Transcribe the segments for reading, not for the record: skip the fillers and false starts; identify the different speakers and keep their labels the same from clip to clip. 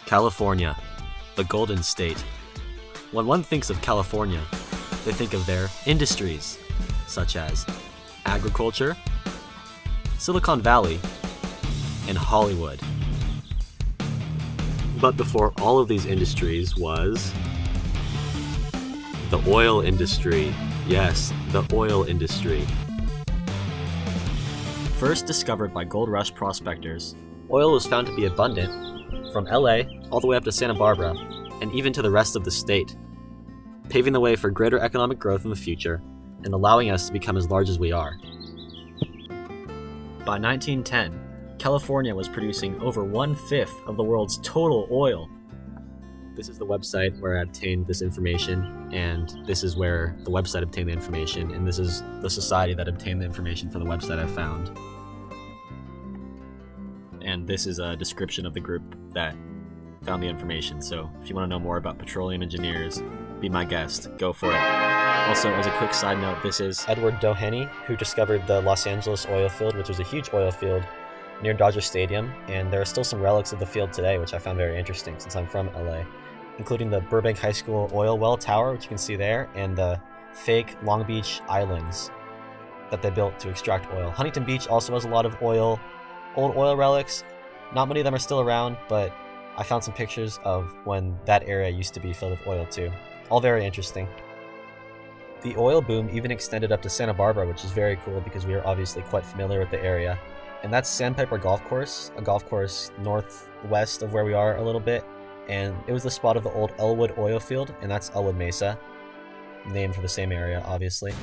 Speaker 1: California, the Golden State. When one thinks of California, they think of their industries, such as agriculture, Silicon Valley, and Hollywood. But before all of these industries was the oil industry. Yes, the oil industry. First discovered by gold rush prospectors, oil was found to be abundant from LA all the way up to Santa Barbara and even to the rest of the state, paving the way for greater economic growth in the future and allowing us to become as large as we are. By 1910, California was producing over 1/5 of the world's total oil. This is the website where I obtained this information, and this is where the website obtained the information, and this is the society that obtained the information from the website I found. And this is a description of the group that found the information, so if you want to know more about petroleum engineers, be my guest, go for it. Also, as a quick side note, this is Edward Doheny, who discovered the Los Angeles oil field, which was a huge oil field near Dodger Stadium, and there are still some relics of the field today, which I found very interesting since I'm from LA, including the Burbank High School oil well tower, which you can see there, and the fake Long Beach islands that they built to extract oil. Huntington Beach also has a lot of old oil relics. Not many of them are still around, but I found some pictures of when that area used to be filled with oil too. All very interesting. The oil boom even extended up to Santa Barbara, which is very cool because we are obviously quite familiar with the area. And that's Sandpiper Golf Course, a golf course northwest of where we are a little bit. And it was the spot of the old Ellwood oil field, and that's Ellwood Mesa, named for the same area, obviously.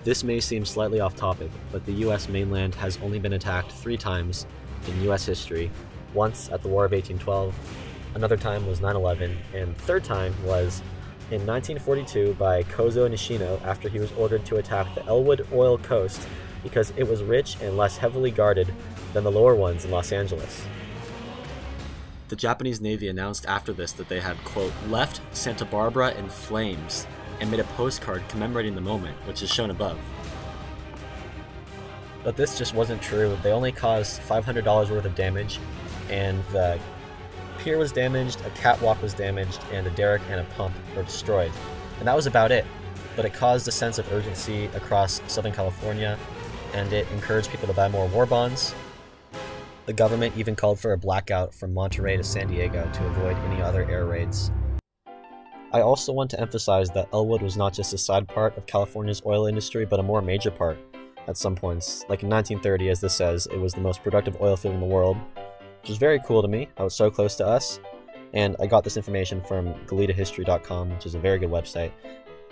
Speaker 1: This may seem slightly off topic, but the US mainland has only been attacked 3 times in US history. Once at the War of 1812, another time was 9/11, and the third time was in 1942 by Kozo Nishino after he was ordered to attack the Ellwood oil coast because it was rich and less heavily guarded than the lower ones in Los Angeles. The Japanese Navy announced after this that they had, quote, left Santa Barbara in flames and made a postcard commemorating the moment, which is shown above. But this just wasn't true. They only caused $500 worth of damage, and the pier was damaged, a catwalk was damaged, and a derrick and a pump were destroyed. And that was about it. But it caused a sense of urgency across Southern California, and it encouraged people to buy more war bonds. The government even called for a blackout from Monterey to San Diego to avoid any other air raids. I also want to emphasize that Ellwood was not just a side part of California's oil industry, but a more major part at some points. Like in 1930, as this says, it was the most productive oil field in the world, which was very cool to me. I was so close to us, and I got this information from GalitaHistory.com, which is a very good website.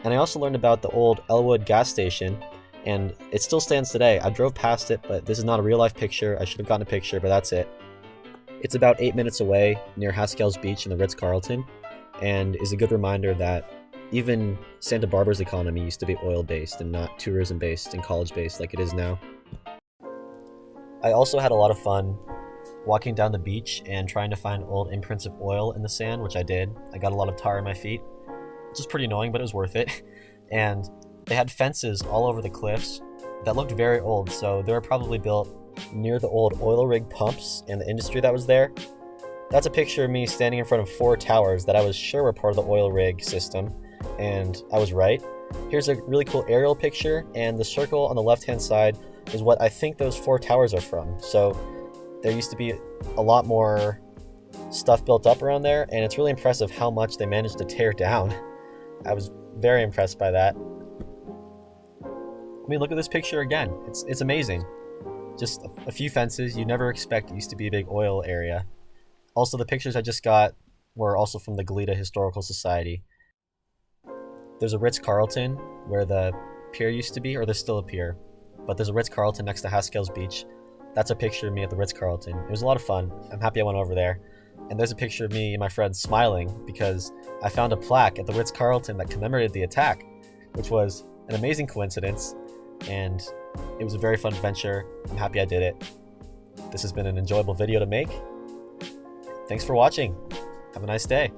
Speaker 1: And I also learned about the old Ellwood gas station, and it still stands today. I drove past it, but this is not a real-life picture. I should have gotten a picture, but that's it. It's about 8 minutes away near Haskell's Beach in the Ritz-Carlton, and is a good reminder that even Santa Barbara's economy used to be oil-based and not tourism-based and college-based like it is now. I also had a lot of fun walking down the beach and trying to find old imprints of oil in the sand, which I did. I got a lot of tar in my feet, which is pretty annoying, but it was worth it. And they had fences all over the cliffs that looked very old, so they were probably built near the old oil rig pumps and the industry that was there. That's a picture of me standing in front of 4 towers that I was sure were part of the oil rig system, and I was right. Here's a really cool aerial picture, and the circle on the left-hand side is what I think those 4 towers are from. So there used to be a lot more stuff built up around there, and it's really impressive how much they managed to tear down. I was very impressed by that. I mean, look at this picture again. It's amazing. Just a few fences you never expect. It used to be a big oil area. Also, the pictures I just got were also from the Galita Historical Society. There's a Ritz-Carlton where the pier used to be, or there's still a pier, but there's a Ritz-Carlton next to Haskell's Beach. That's a picture of me at the Ritz-Carlton. It was a lot of fun. I'm happy I went over there. And there's a picture of me and my friends smiling because I found a plaque at the Ritz-Carlton that commemorated the attack, which was an amazing coincidence, and it was a very fun adventure. I'm happy I did it. This has been an enjoyable video to make. Thanks for watching. Have a nice day.